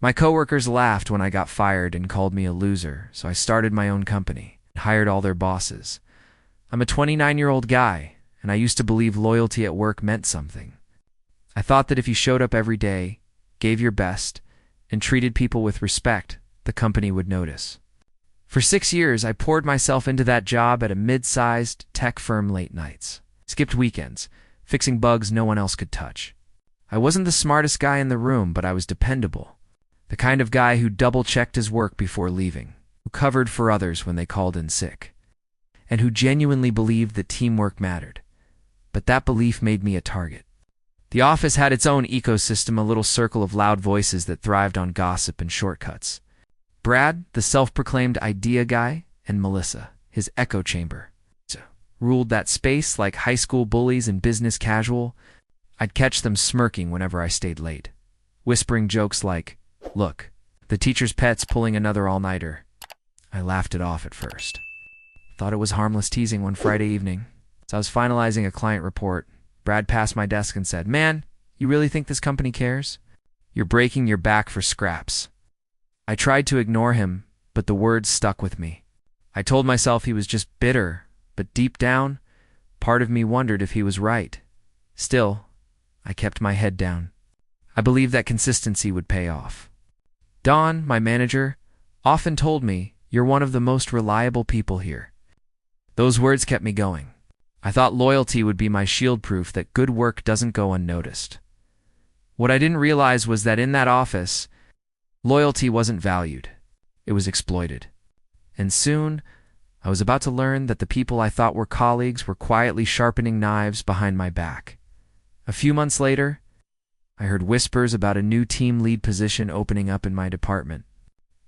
My coworkers laughed when I got fired and called me a loser, so I started my own company and hired all their bosses. I'm a 29-year-old guy, and I used to believe loyalty at work meant something. I thought that if you showed up every day, gave your best, and treated people with respect, the company would notice. For 6 years, I poured myself into that job at a mid-sized tech firm late nights. Skipped weekends, fixing bugs no one else could touch. I wasn't the smartest guy in the room, but I was dependable. The kind of guy who double-checked his work before leaving, who covered for others when they called in sick, and who genuinely believed that teamwork mattered. But that belief made me a target. The office had its own ecosystem, a little circle of loud voices that thrived on gossip and shortcuts. Brad, the self-proclaimed idea guy, and Melissa, his echo chamber, ruled that space like high school bullies and business casual. I'd catch them smirking whenever I stayed late, whispering jokes like, "Look, the teacher's pet's pulling another all-nighter." I laughed it off at first. Thought it was harmless teasing one Friday evening. As I was finalizing a client report, Brad passed my desk and said, "Man, you really think this company cares? You're breaking your back for scraps." I tried to ignore him, but the words stuck with me. I told myself he was just bitter, but deep down, part of me wondered if he was right. Still, I kept my head down. I believed that consistency would pay off. Don, my manager, often told me, "You're one of the most reliable people here." Those words kept me going. I thought loyalty would be my shield proof that good work doesn't go unnoticed. What I didn't realize was that in that office, loyalty wasn't valued. It was exploited. And soon, I was about to learn that the people I thought were colleagues were quietly sharpening knives behind my back. A few months later, I heard whispers about a new team lead position opening up in my department.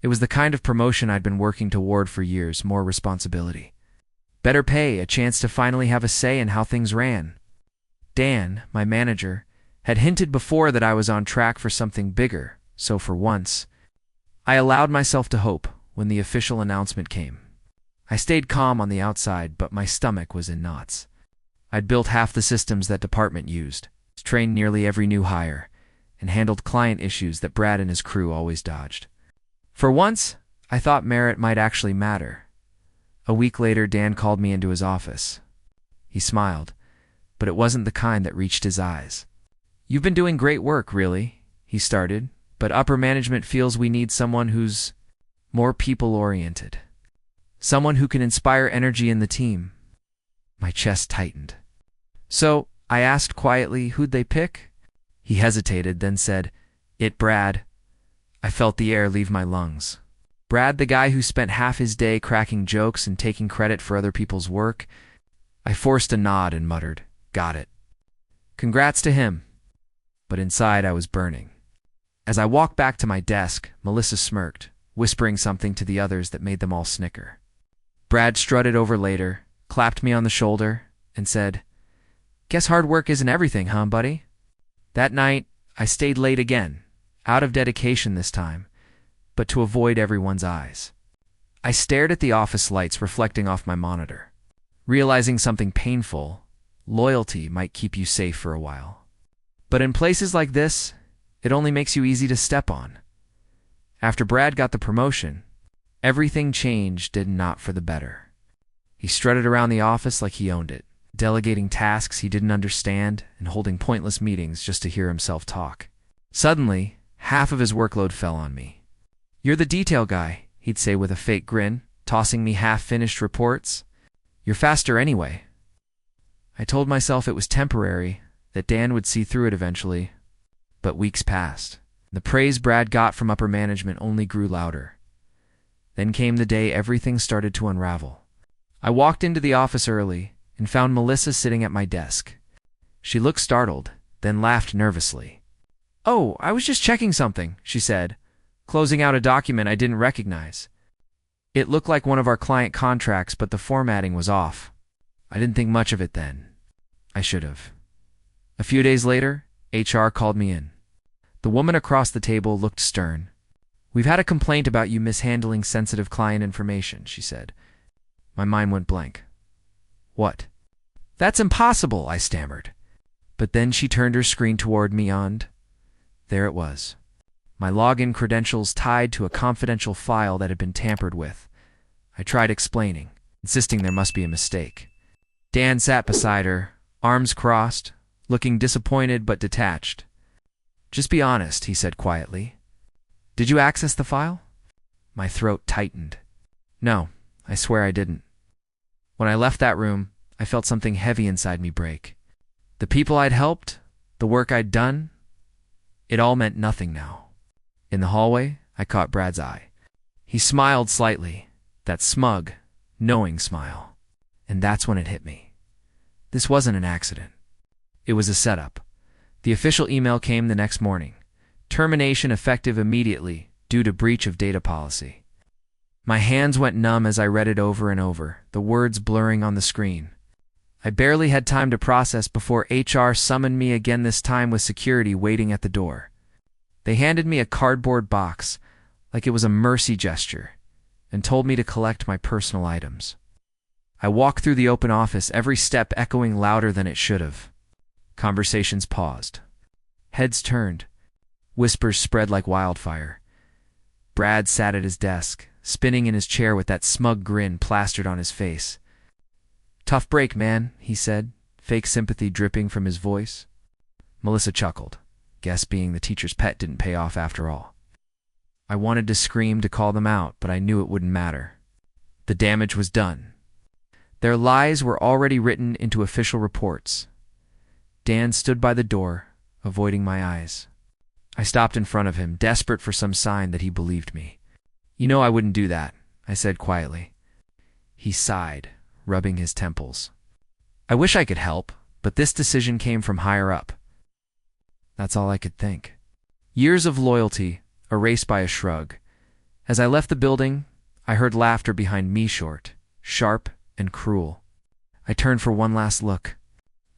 It was the kind of promotion I'd been working toward for years, more responsibility. Better pay, a chance to finally have a say in how things ran. Dan, my manager, had hinted before that I was on track for something bigger, so for once, I allowed myself to hope when the official announcement came. I stayed calm on the outside, but my stomach was in knots. I'd built half the systems that department used, trained nearly every new hire, and handled client issues that Brad and his crew always dodged. For once, I thought merit might actually matter. A week later, Dan called me into his office. He smiled, but it wasn't the kind that reached his eyes. "You've been doing great work, really," he started, "but upper management feels we need someone who's more people-oriented. Someone who can inspire energy in the team." My chest tightened. "So," I asked quietly, "who'd they pick?" He hesitated, then said, Brad." I felt the air leave my lungs. Brad, the guy who spent half his day cracking jokes and taking credit for other people's work? I forced a nod and muttered, "Got it." Congrats to him. But inside I was burning. As I walked back to my desk, Melissa smirked, whispering something to the others that made them all snicker. Brad strutted over later, clapped me on the shoulder, and said, "Guess hard work isn't everything, huh, buddy?" That night, I stayed late again, out of dedication this time, but to avoid everyone's eyes. I stared at the office lights reflecting off my monitor, realizing something painful: loyalty might keep you safe for a while. But in places like this, it only makes you easy to step on. After Brad got the promotion, everything changed, and not for the better. He strutted around the office like he owned it, delegating tasks he didn't understand and holding pointless meetings just to hear himself talk. Suddenly, half of his workload fell on me. "You're the detail guy," he'd say with a fake grin, tossing me half-finished reports. "You're faster anyway." I told myself it was temporary, that Dan would see through it eventually. But weeks passed. The praise Brad got from upper management only grew louder. Then came the day everything started to unravel. I walked into the office early and found Melissa sitting at my desk. She looked startled, then laughed nervously. "Oh, I was just checking something," she said, closing out a document I didn't recognize. It looked like one of our client contracts, but the formatting was off. I didn't think much of it then. I should have. A few days later, HR called me in. The woman across the table looked stern. "We've had a complaint about you mishandling sensitive client information," she said. My mind went blank. "What?" "That's impossible," I stammered. But then she turned her screen toward me and there it was. my login credentials tied to a confidential file that had been tampered with. I tried explaining, insisting there must be a mistake. Dan sat beside her, arms crossed, looking disappointed but detached. "Just be honest," he said quietly. "Did you access the file?" My throat tightened. "No, I swear I didn't." When I left that room, I felt something heavy inside me break. The people I'd helped, the work I'd done, it all meant nothing now. In the hallway, I caught Brad's eye. He smiled slightly, that smug, knowing smile. And that's when it hit me. This wasn't an accident. It was a setup. The official email came the next morning. Termination effective immediately due to breach of data policy. My hands went numb as I read it over and over, the words blurring on the screen. I barely had time to process before HR summoned me again, this time with security waiting at the door. They handed me a cardboard box, like it was a mercy gesture, and told me to collect my personal items. I walked through the open office, every step echoing louder than it should have. Conversations paused. Heads turned. Whispers spread like wildfire. Brad sat at his desk, spinning in his chair with that smug grin plastered on his face. "Tough break, man," he said, fake sympathy dripping from his voice. Melissa chuckled. Guess being the teacher's pet didn't pay off after all. I wanted to scream to call them out, but I knew it wouldn't matter. The damage was done. Their lies were already written into official reports. Dan stood by the door, avoiding my eyes. I stopped in front of him, desperate for some sign that he believed me. "You know I wouldn't do that," I said quietly. He sighed, rubbing his temples. "I wish I could help, but this decision came from higher up." That's all I could think. Years of loyalty erased by a shrug. As I left the building, I heard laughter behind me, short, sharp, and cruel. I turned for one last look.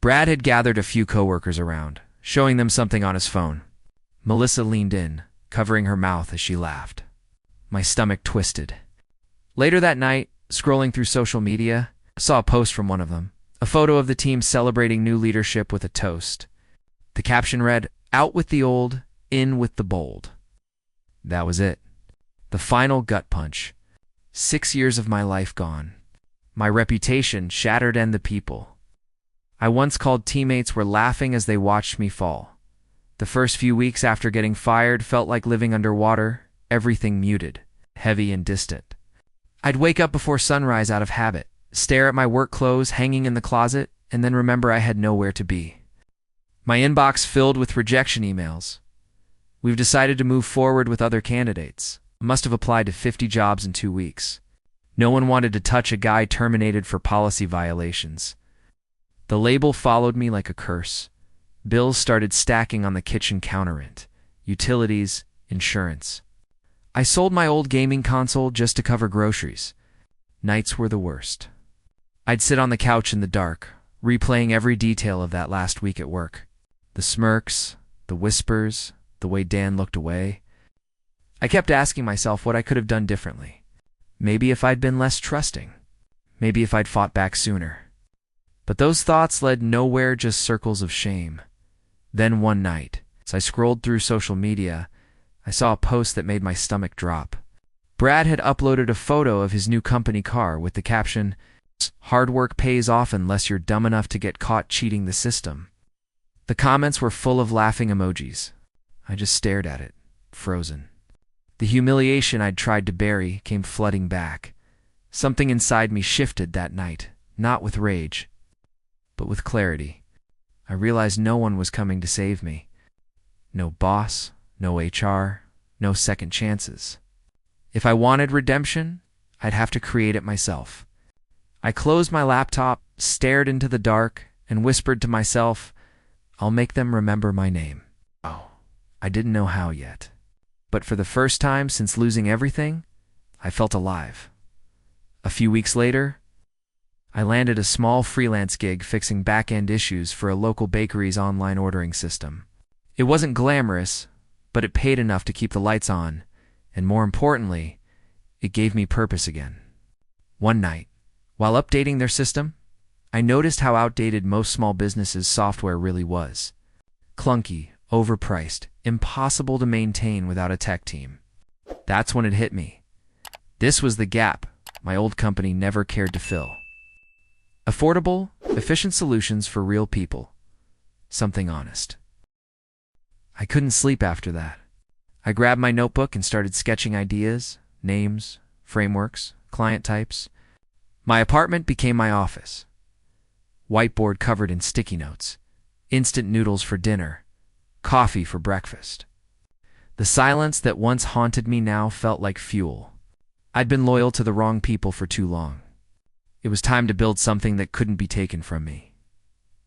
Brad had gathered a few coworkers around, showing them something on his phone. Melissa leaned in, covering her mouth as she laughed. My stomach twisted. Later that night, scrolling through social media, I saw a post from one of them, a photo of the team celebrating new leadership with a toast. The caption read, "Out with the old, in with the bold." That was it. The final gut punch. 6 years of my life gone. My reputation shattered, and the people I once called teammates were laughing as they watched me fall. The first few weeks after getting fired felt like living underwater, everything muted, heavy and distant. I'd wake up before sunrise out of habit, stare at my work clothes hanging in the closet, and then remember I had nowhere to be. My inbox filled with rejection emails. "We've decided to move forward with other candidates." I must have applied to 50 jobs in 2 weeks. No one wanted to touch a guy terminated for policy violations. The label followed me like a curse. Bills started stacking on the kitchen counter, rent, utilities, insurance. I sold my old gaming console just to cover groceries. Nights were the worst. I'd sit on the couch in the dark, replaying every detail of that last week at work. The smirks, the whispers, the way Dan looked away. I kept asking myself what I could have done differently. Maybe if I'd been less trusting. Maybe if I'd fought back sooner. But those thoughts led nowhere, just circles of shame. Then one night, as I scrolled through social media, I saw a post that made my stomach drop. Brad had uploaded a photo of his new company car with the caption, "Hard work pays off unless you're dumb enough to get caught cheating the system." The comments were full of laughing emojis. I just stared at it, frozen. The humiliation I'd tried to bury came flooding back. Something inside me shifted that night, not with rage, but with clarity. I realized no one was coming to save me. No boss, no HR, no second chances. If I wanted redemption, I'd have to create it myself. I closed my laptop, stared into the dark, and whispered to myself, "I'll make them remember my name." Oh, I didn't know how yet. But for the first time since losing everything, I felt alive. A few weeks later, I landed a small freelance gig fixing back-end issues for a local bakery's online ordering system. It wasn't glamorous, but it paid enough to keep the lights on, and more importantly, it gave me purpose again. One night, while updating their system, I noticed how outdated most small businesses' software really was. Clunky, overpriced, impossible to maintain without a tech team. That's when it hit me. This was the gap my old company never cared to fill. Affordable, efficient solutions for real people. Something honest. I couldn't sleep after that. I grabbed my notebook and started sketching ideas, names, frameworks, client types. My apartment became my office. Whiteboard covered in sticky notes, instant noodles for dinner, coffee for breakfast. The silence that once haunted me now felt like fuel. I'd been loyal to the wrong people for too long. It was time to build something that couldn't be taken from me.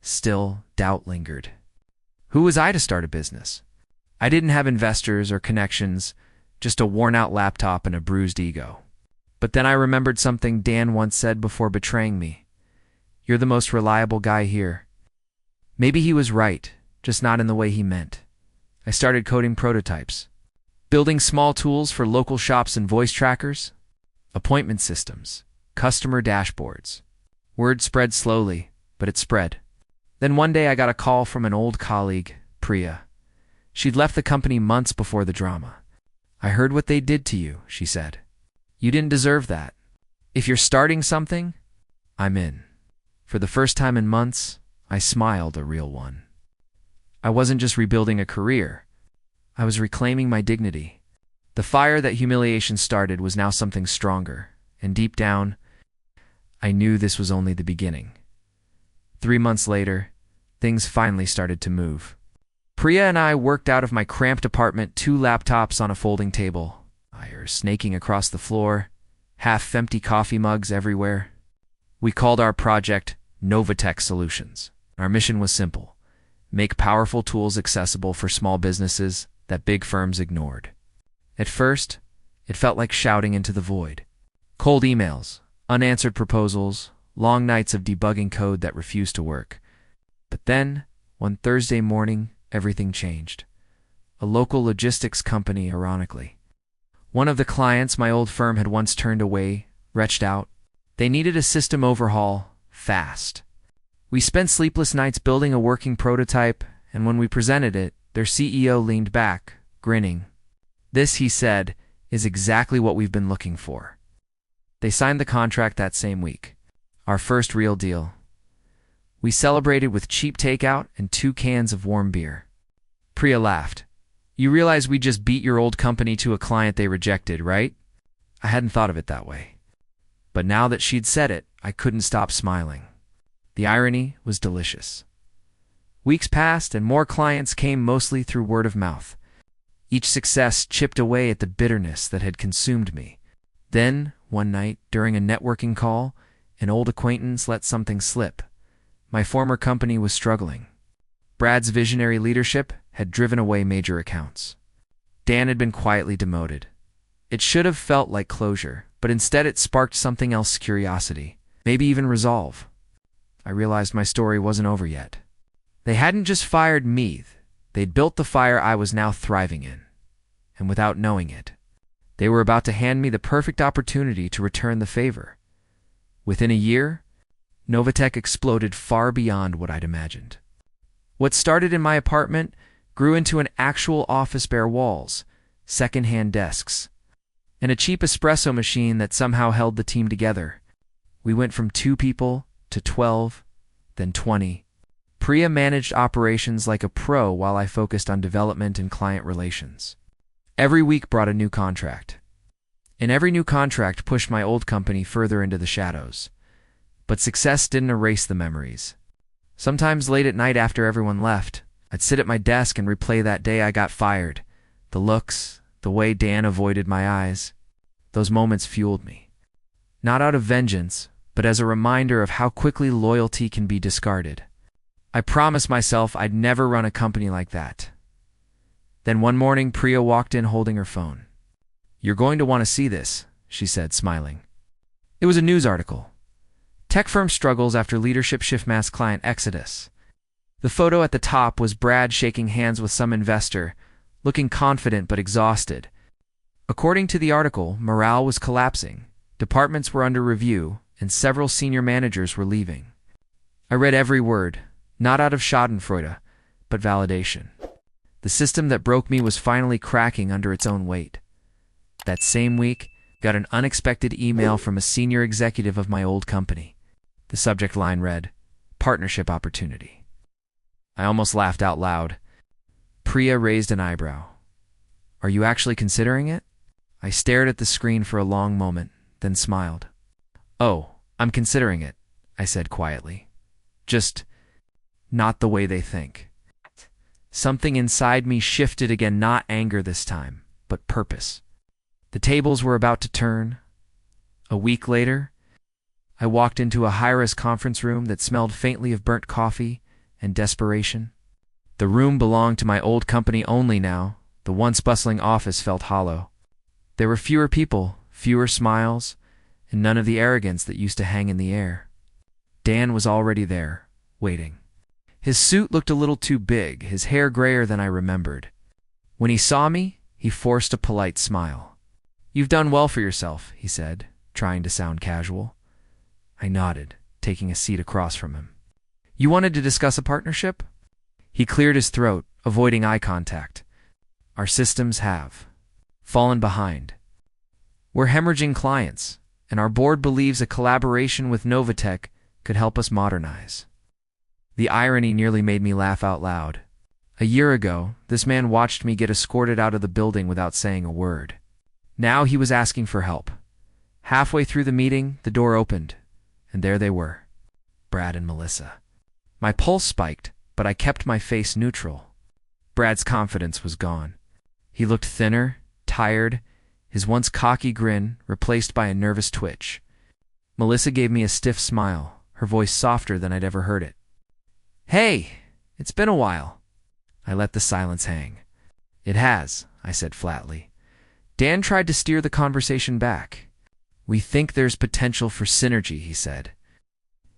Still, doubt lingered. Who was I to start a business? I didn't have investors or connections, just a worn-out laptop and a bruised ego. But then I remembered something Dan once said before betraying me. "You're the most reliable guy here." Maybe he was right, just not in the way he meant. I started coding prototypes, building small tools for local shops and voice trackers, appointment systems, customer dashboards. Word spread slowly, but it spread. Then one day I got a call from an old colleague, Priya. She'd left the company months before the drama. "I heard what they did to you," she said. "You didn't deserve that. If you're starting something, I'm in." For the first time in months, I smiled, a real one. I wasn't just rebuilding a career. I was reclaiming my dignity. The fire that humiliation started was now something stronger, and deep down, I knew this was only the beginning. 3 months later, things finally started to move. Priya and I worked out of my cramped apartment, 2 laptops on a folding table, wires snaking across the floor, half-empty coffee mugs everywhere. We called our project Novatech Solutions. Our mission was simple: make powerful tools accessible for small businesses that big firms ignored. At first, it felt like shouting into the void. Cold emails, unanswered proposals, long nights of debugging code that refused to work. But then, one Thursday morning, everything changed. A local logistics company, ironically. One of the clients my old firm had once turned away, reached out. They needed a system overhaul, fast. We spent sleepless nights building a working prototype, and when we presented it, their CEO leaned back, grinning. "This," he said, "is exactly what we've been looking for." They signed the contract that same week. Our first real deal. We celebrated with cheap takeout and 2 cans of warm beer. Priya laughed. "You realize we just beat your old company to a client they rejected, right?" I hadn't thought of it that way. But now that she'd said it, I couldn't stop smiling. The irony was delicious. Weeks passed and more clients came, mostly through word of mouth. Each success chipped away at the bitterness that had consumed me. Then, one night, during a networking call, an old acquaintance let something slip. My former company was struggling. Brad's visionary leadership had driven away major accounts. Dan had been quietly demoted. It should have felt like closure, but instead it sparked something else: curiosity, maybe even resolve. I realized my story wasn't over yet. They hadn't just fired me, they'd built the fire I was now thriving in. And without knowing it, they were about to hand me the perfect opportunity to return the favor. Within a year, Novatech exploded far beyond what I'd imagined. What started in my apartment grew into an actual office, bare walls, second-hand desks, and a cheap espresso machine that somehow held the team together. We went from 2 people to 12, then 20. Priya managed operations like a pro while I focused on development and client relations. Every week brought a new contract. And every new contract pushed my old company further into the shadows. But success didn't erase the memories. Sometimes late at night after everyone left, I'd sit at my desk and replay that day I got fired. The looks, the way Dan avoided my eyes. Those moments fueled me. Not out of vengeance, but as a reminder of how quickly loyalty can be discarded. I promised myself I'd never run a company like that. Then one morning, Priya walked in holding her phone. "You're going to want to see this," she said, smiling. It was a news article. Tech firm struggles after leadership shift, mass client exodus. The photo at the top was Brad shaking hands with some investor, looking confident but exhausted. According to the article, morale was collapsing, departments were under review, and several senior managers were leaving. I read every word, not out of schadenfreude, but validation. The system that broke me was finally cracking under its own weight. That same week, got an unexpected email from a senior executive of my old company. The subject line read, "Partnership Opportunity." I almost laughed out loud. Priya raised an eyebrow. "Are you actually considering it?" I stared at the screen for a long moment, then smiled. "Oh, I'm considering it," I said quietly. "Just not the way they think." Something inside me shifted again, not anger this time, but purpose. The tables were about to turn. A week later, I walked into a high-rise conference room that smelled faintly of burnt coffee and desperation. The room belonged to my old company only now. The once bustling office felt hollow. There were fewer people, fewer smiles, and none of the arrogance that used to hang in the air. Dan was already there, waiting. His suit looked a little too big, his hair grayer than I remembered. When he saw me, he forced a polite smile. "You've done well for yourself," he said, trying to sound casual. I nodded, taking a seat across from him. "You wanted to discuss a partnership?" He cleared his throat, avoiding eye contact. "Our systems have fallen behind. We're hemorrhaging clients, and our board believes a collaboration with Novatech could help us modernize." The irony nearly made me laugh out loud. A year ago, this man watched me get escorted out of the building without saying a word. Now he was asking for help. Halfway through the meeting, the door opened, and there they were, Brad and Melissa. My pulse spiked, but I kept my face neutral. Brad's confidence was gone. He looked thinner, tired, his once cocky grin replaced by a nervous twitch. Melissa gave me a stiff smile, her voice softer than I'd ever heard it. "Hey, it's been a while." I let the silence hang. "It has," I said flatly. Dan tried to steer the conversation back. "We think there's potential for synergy," he said,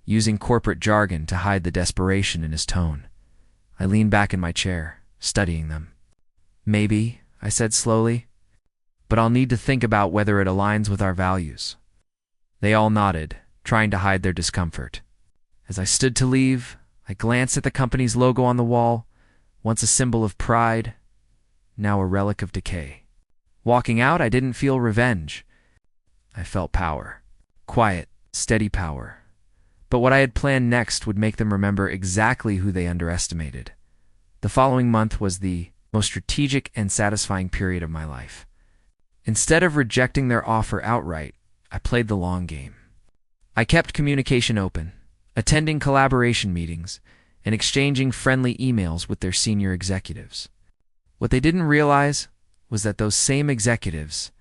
using corporate jargon to hide the desperation in his tone. I leaned back in my chair, studying them. "Maybe," I said slowly, "but I'll need to think about whether it aligns with our values." They all nodded, trying to hide their discomfort. As I stood to leave, I glanced at the company's logo on the wall, once a symbol of pride, now a relic of decay. Walking out, I didn't feel revenge. I felt power. Quiet, steady power. But what I had planned next would make them remember exactly who they underestimated. The following month was the most strategic and satisfying period of my life. Instead of rejecting their offer outright, I played the long game. I kept communication open, attending collaboration meetings, and exchanging friendly emails with their senior executives. What they didn't realize was that those same executives,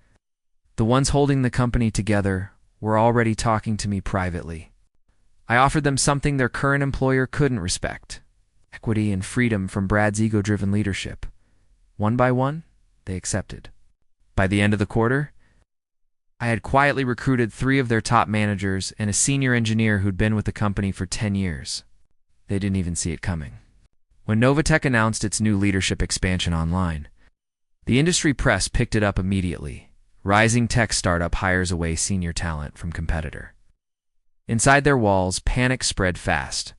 the ones holding the company together, were already talking to me privately. I offered them something their current employer couldn't respect: equity and freedom from Brad's ego-driven leadership. One by one, they accepted. By the end of the quarter, I had quietly recruited 3 of their top managers and a senior engineer who'd been with the company for 10 years. They didn't even see it coming. When Novatech announced its new leadership expansion online, the industry press picked it up immediately. Rising tech startup hires away senior talent from competitor. Inside their walls, panic spread fast.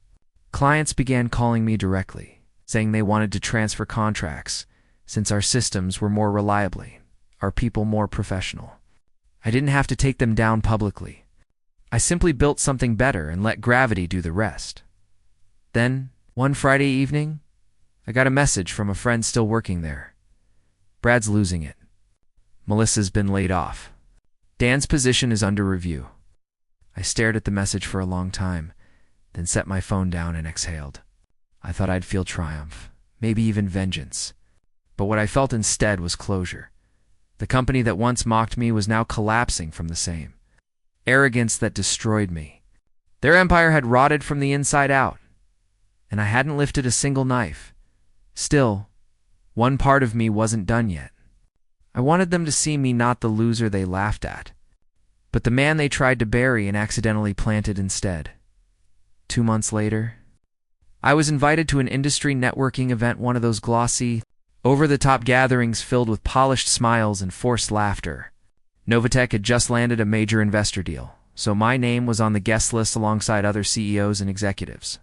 Clients began calling me directly, saying they wanted to transfer contracts since our systems were more reliably, our people more professional. I didn't have to take them down publicly. I simply built something better and let gravity do the rest. Then, one Friday evening, I got a message from a friend still working there. "Brad's losing it. Melissa's been laid off. Dan's position is under review." I stared at the message for a long time, then set my phone down and exhaled. I thought I'd feel triumph, maybe even vengeance. But what I felt instead was closure. The company that once mocked me was now collapsing from the same. Arrogance that destroyed me. Their empire had rotted from the inside out, and I hadn't lifted a single knife. Still, one part of me wasn't done yet. I wanted them to see me not the loser they laughed at, but the man they tried to bury and accidentally planted instead. 2 months later, I was invited to an industry networking event, one of those glossy, over-the-top gatherings filled with polished smiles and forced laughter. Novatech had just landed a major investor deal, so my name was on the guest list alongside other CEOs and executives.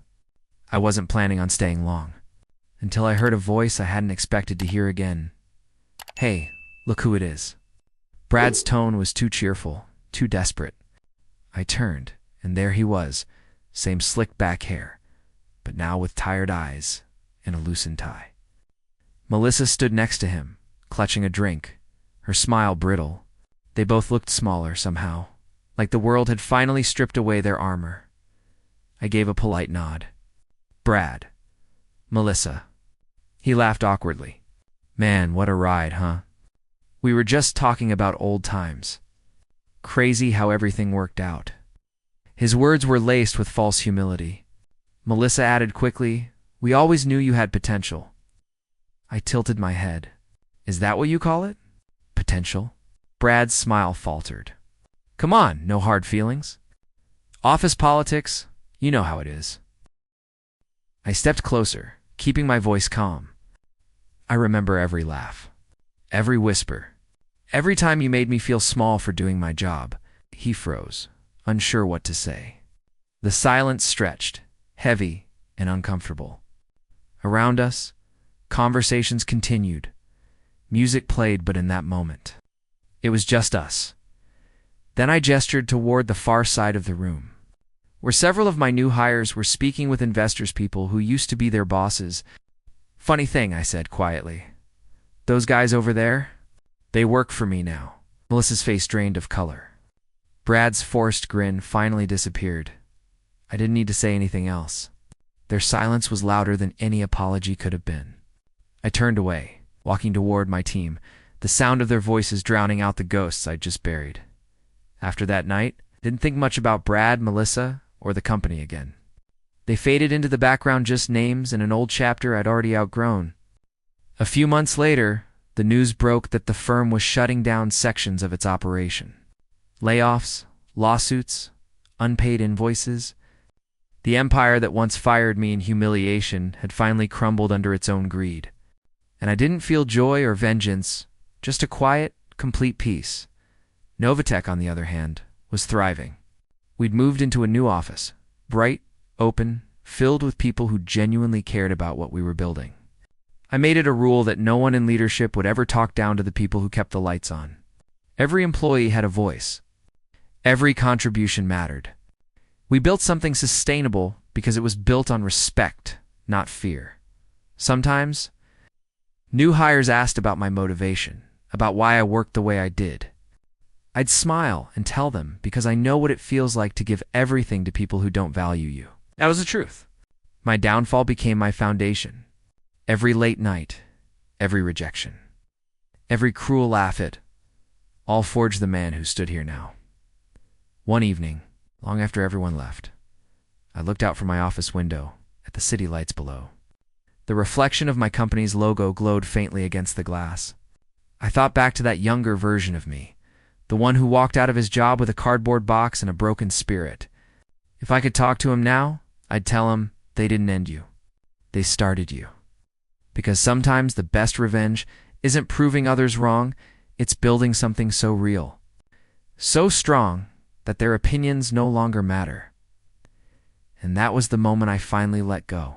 I wasn't planning on staying long. until I heard a voice I hadn't expected to hear again. "Hey, look who it is." Brad's tone was too cheerful, too desperate. I turned, and there he was, same slicked back hair, but now with tired eyes and a loosened tie. Melissa stood next to him, clutching a drink, her smile brittle. They both looked smaller somehow, like the world had finally stripped away their armor. I gave a polite nod. "Brad." "Melissa." He laughed awkwardly. "Man, what a ride, huh? We were just talking about old times. Crazy how everything worked out." His words were laced with false humility. Melissa added quickly, "We always knew you had potential." I tilted my head. "Is that what you call it? Potential?" Brad's smile faltered. "Come on, no hard feelings. Office politics, you know how it is." I stepped closer, keeping my voice calm. "I remember every laugh, every whisper, every time you made me feel small for doing my job." He froze, unsure what to say. The silence stretched, heavy and uncomfortable. Around us, conversations continued. Music played, but in that moment, it was just us. Then I gestured toward the far side of the room, where several of my new hires were speaking with investors, people who used to be their bosses. "Funny thing," I said quietly. "Those guys over there, they work for me now." Melissa's face drained of color. Brad's forced grin finally disappeared. I didn't need to say anything else. Their silence was louder than any apology could have been. I turned away, walking toward my team, the sound of their voices drowning out the ghosts I'd just buried. After that night, I didn't think much about Brad, Melissa, or the company again. They faded into the background, just names in an old chapter I'd already outgrown. A few months later, the news broke that the firm was shutting down sections of its operation. Layoffs, lawsuits, unpaid invoices. The empire that once fired me in humiliation had finally crumbled under its own greed. And I didn't feel joy or vengeance, just a quiet, complete peace. Novatech, on the other hand, was thriving. We'd moved into a new office, bright, open, filled with people who genuinely cared about what we were building. I made it a rule that no one in leadership would ever talk down to the people who kept the lights on. Every employee had a voice. Every contribution mattered. We built something sustainable because it was built on respect, not fear. Sometimes, new hires asked about my motivation, about why I worked the way I did. I'd smile and tell them because I know what it feels like to give everything to people who don't value you. That was the truth. My downfall became my foundation. Every late night, every rejection, every cruel laugh, it all forged the man who stood here now. One evening, long after everyone left, I looked out from my office window at the city lights below. The reflection of my company's logo glowed faintly against the glass. I thought back to that younger version of me, the one who walked out of his job with a cardboard box and a broken spirit. If I could talk to him now, I'd tell him they didn't end you. They started you. Because sometimes the best revenge isn't proving others wrong, it's building something so real, so strong that their opinions no longer matter. And that was the moment I finally let go.